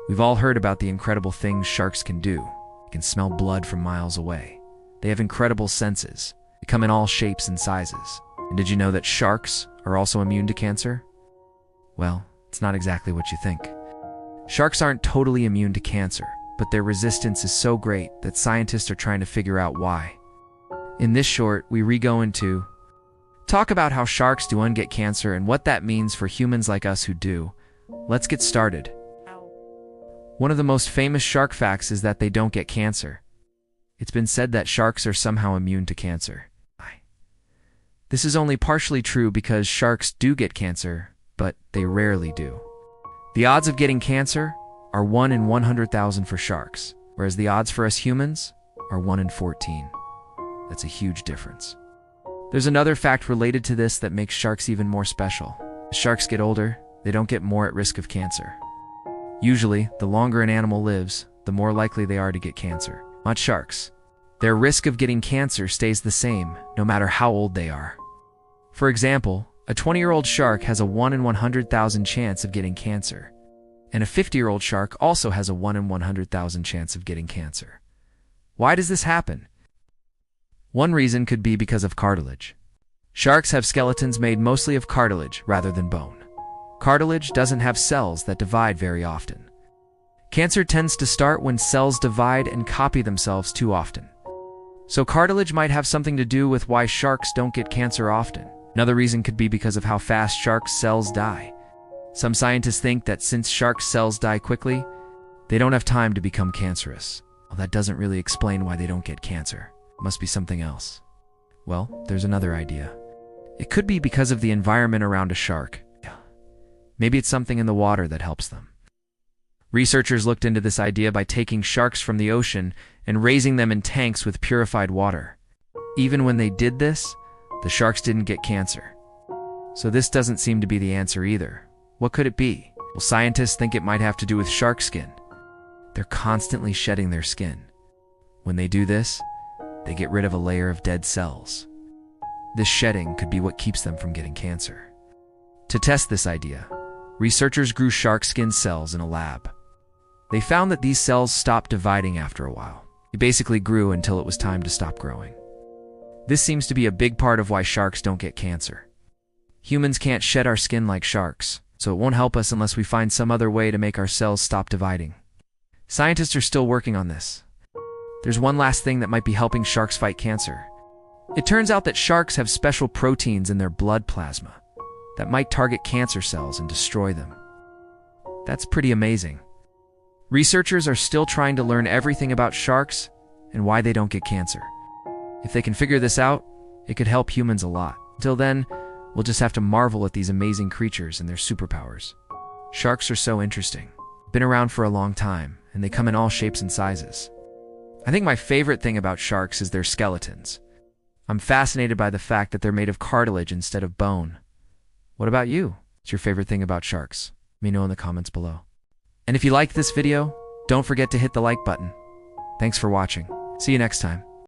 We've all heard about the incredible things sharks can do. They can smell blood from miles away. They have incredible senses. They come in all shapes and sizes. And did you know that sharks are also immune to cancer? Well, it's not exactly what you think. Sharks aren't totally immune to cancer, but their resistance is so great that scientists are trying to figure out why. In this short, we go into talk about how sharks don't get cancer and what that means for humans like us who do. Let's get started. One of the most famous shark facts is that they don't get cancer. It's been said that sharks are somehow immune to cancer. This is only partially true because sharks do get cancer, but they rarely do. The odds of getting cancer are 1 in 100,000 for sharks, whereas the odds for us humans are 1 in 14. That's a huge difference. There's another fact related to this that makes sharks even more special. As sharks get older, they don't get more at risk of cancer. Usually, the longer an animal lives, the more likely they are to get cancer. Not sharks. Their risk of getting cancer stays the same, no matter how old they are. For example, a 20-year-old shark has a 1 in 100,000 chance of getting cancer, and a 50-year-old shark also has a 1 in 100,000 chance of getting cancer. Why does this happen? One reason could be because of cartilage. Sharks have skeletons made mostly of cartilage rather than bone. Cartilage doesn't have cells that divide very often. Cancer tends to start when cells divide and copy themselves too often. So cartilage might have something to do with why sharks don't get cancer often. Another reason could be because of how fast sharks' cells die. Some scientists think that since sharks' cells die quickly, they don't have time to become cancerous. Well, that doesn't really explain why they don't get cancer. It must be something else. Well, there's another idea. It could be because of the environment around a shark. Maybe it's something in the water that helps them. Researchers looked into this idea by taking sharks from the ocean and raising them in tanks with purified water. Even when they did this, the sharks didn't get cancer. So this doesn't seem to be the answer either. What could it be? Well, scientists think it might have to do with shark skin. They're constantly shedding their skin. When they do this, they get rid of a layer of dead cells. This shedding could be what keeps them from getting cancer. To test this idea, researchers grew shark skin cells in a lab. They found that these cells stopped dividing after a while. They basically grew until it was time to stop growing. This seems to be a big part of why sharks don't get cancer. Humans can't shed our skin like sharks, so it won't help us unless we find some other way to make our cells stop dividing. Scientists are still working on this. There's one last thing that might be helping sharks fight cancer. It turns out that sharks have special proteins in their blood plasma that might target cancer cells and destroy them. That's pretty amazing. Researchers are still trying to learn everything about sharks and why they don't get cancer. If they can figure this out, it could help humans a lot. Until then, we'll just have to marvel at these amazing creatures and their superpowers. Sharks are so interesting. Been around for a long time, and they come in all shapes and sizes. I think my favorite thing about sharks is their skeletons. I'm fascinated by the fact that they're made of cartilage instead of bone. What about you? What's your favorite thing about sharks? Let me know in the comments below. And if you liked this video, don't forget to hit the like button. Thanks for watching. See you next time.